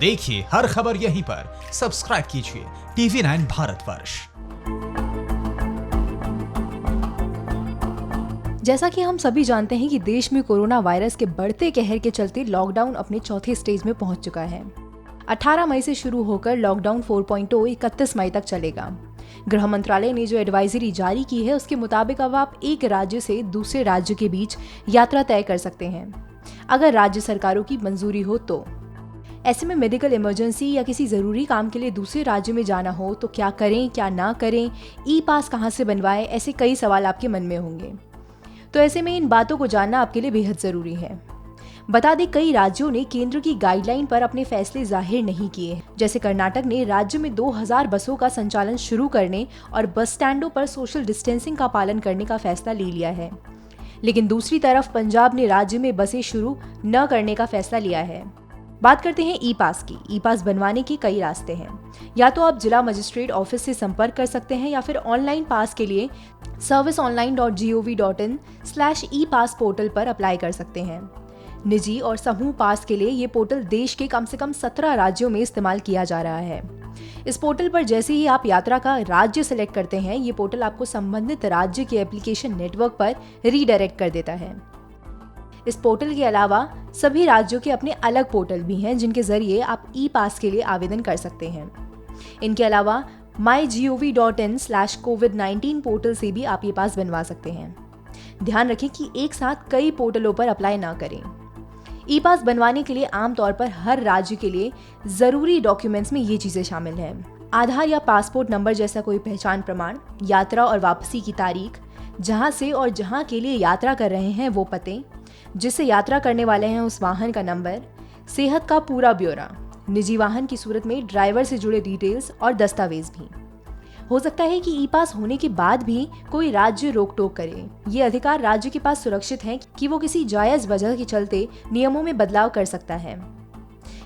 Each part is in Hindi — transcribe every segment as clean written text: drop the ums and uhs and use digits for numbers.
देखिए हर खबर यहीं पर, सब्सक्राइब कीजिए TV9 भारतवर्ष। जैसा कि हम सभी जानते हैं कि देश में कोरोना वायरस के बढ़ते कहर के चलते लॉकडाउन अपने चौथे स्टेज में पहुंच चुका है। 18 मई से शुरू होकर लॉकडाउन 4.0 31 मई तक चलेगा। गृह मंत्रालय ने जो एडवाइजरी जारी की है उसके मुताबिक अब आप एक राज्य से दूसरे राज्य के बीच यात्रा तय कर सकते हैं, अगर राज्य सरकारों की मंजूरी हो तो। ऐसे में मेडिकल इमरजेंसी या किसी ज़रूरी काम के लिए दूसरे राज्य में जाना हो तो क्या करें, क्या ना करें, ई पास कहाँ से बनवाएं, ऐसे कई सवाल आपके मन में होंगे। तो ऐसे में इन बातों को जानना आपके लिए बेहद ज़रूरी है। बता दें, कई राज्यों ने केंद्र की गाइडलाइन पर अपने फैसले जाहिर नहीं किए। जैसे कर्नाटक ने राज्य में 2000 बसों का संचालन शुरू करने और बस स्टैंडों पर सोशल डिस्टेंसिंग का पालन करने का फैसला ले लिया है। लेकिन दूसरी तरफ पंजाब ने राज्य में बसें शुरू न करने का फैसला लिया है। बात करते हैं ई पास की। ई पास बनवाने के कई रास्ते हैं। या तो आप जिला मजिस्ट्रेट ऑफिस से संपर्क कर सकते हैं या फिर ऑनलाइन पास के लिए serviceonline.gov.in/e-pass पोर्टल पर अप्लाई कर सकते हैं। निजी और समूह पास के लिए ये पोर्टल देश के कम से कम 17 राज्यों में इस्तेमाल किया जा रहा है। इस पोर्टल पर जैसे ही आप यात्रा का राज्य सेलेक्ट करते हैं, ये पोर्टल आपको संबंधित राज्य के एप्लीकेशन नेटवर्क पर रीडायरेक्ट कर देता है। इस पोर्टल के अलावा सभी राज्यों के अपने अलग पोर्टल भी हैं जिनके जरिए आप ई पास के लिए आवेदन कर सकते हैं। इनके अलावा mygov.in/covid19 पोर्टल से भी आप ये पास बनवा सकते हैं। ध्यान रखें कि एक साथ कई पोर्टलों पर अप्लाई ना करें। ई पास बनवाने के लिए आमतौर पर हर राज्य के लिए जरूरी डॉक्यूमेंट्स में ये चीजें शामिल हैं: आधार या पासपोर्ट नंबर जैसा कोई पहचान प्रमाण, यात्रा और वापसी की तारीख, जहां से और जहां के लिए यात्रा कर रहे हैं वो पते, जिससे यात्रा करने वाले हैं उस वाहन का नंबर, सेहत का पूरा ब्यौरा, निजी वाहन की सूरत में ड्राइवर से जुड़े डिटेल्स और दस्तावेज भी। हो सकता है कि ई पास होने के बाद भी कोई राज्य रोक टोक करे। ये अधिकार राज्य के पास सुरक्षित है कि वो किसी जायज वजह के चलते नियमों में बदलाव कर सकता है।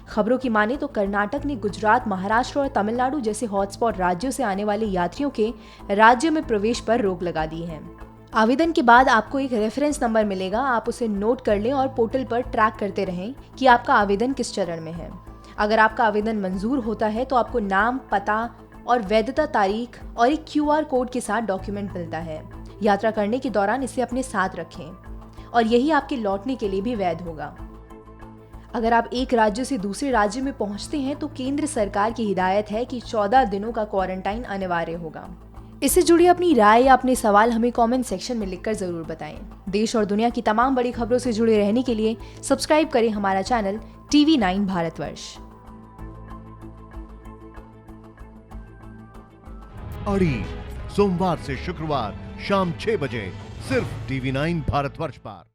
खबरों की माने तो कर्नाटक ने गुजरात, महाराष्ट्र और तमिलनाडु जैसे हॉटस्पॉट राज्यों से आने वाले यात्रियों के राज्य में प्रवेश पर रोक लगा दी है। आवेदन के बाद आपको एक रेफरेंस नंबर मिलेगा, आप उसे नोट कर लें और पोर्टल पर ट्रैक करते रहें कि आपका आवेदन किस चरण में है। अगर आपका आवेदन मंजूर होता है तो आपको नाम, पता और वैधता तारीख और एक QR कोड के साथ डॉक्यूमेंट मिलता है। यात्रा करने के दौरान इसे अपने साथ रखें और यही आपके लौटने के लिए भी वैध होगा। अगर आप एक राज्य से दूसरे राज्य में पहुंचते हैं तो केंद्र सरकार की हिदायत है कि 14 दिनों का क्वारंटाइन अनिवार्य होगा। इससे जुड़ी अपनी राय या अपने सवाल हमें कमेंट सेक्शन में लिखकर जरूर बताएं। देश और दुनिया की तमाम बड़ी खबरों से जुड़े रहने के लिए सब्सक्राइब करें हमारा चैनल TV9 भारतवर्ष। अड़ी सोमवार से शुक्रवार शाम 6 बजे सिर्फ TV9 भारतवर्ष पर।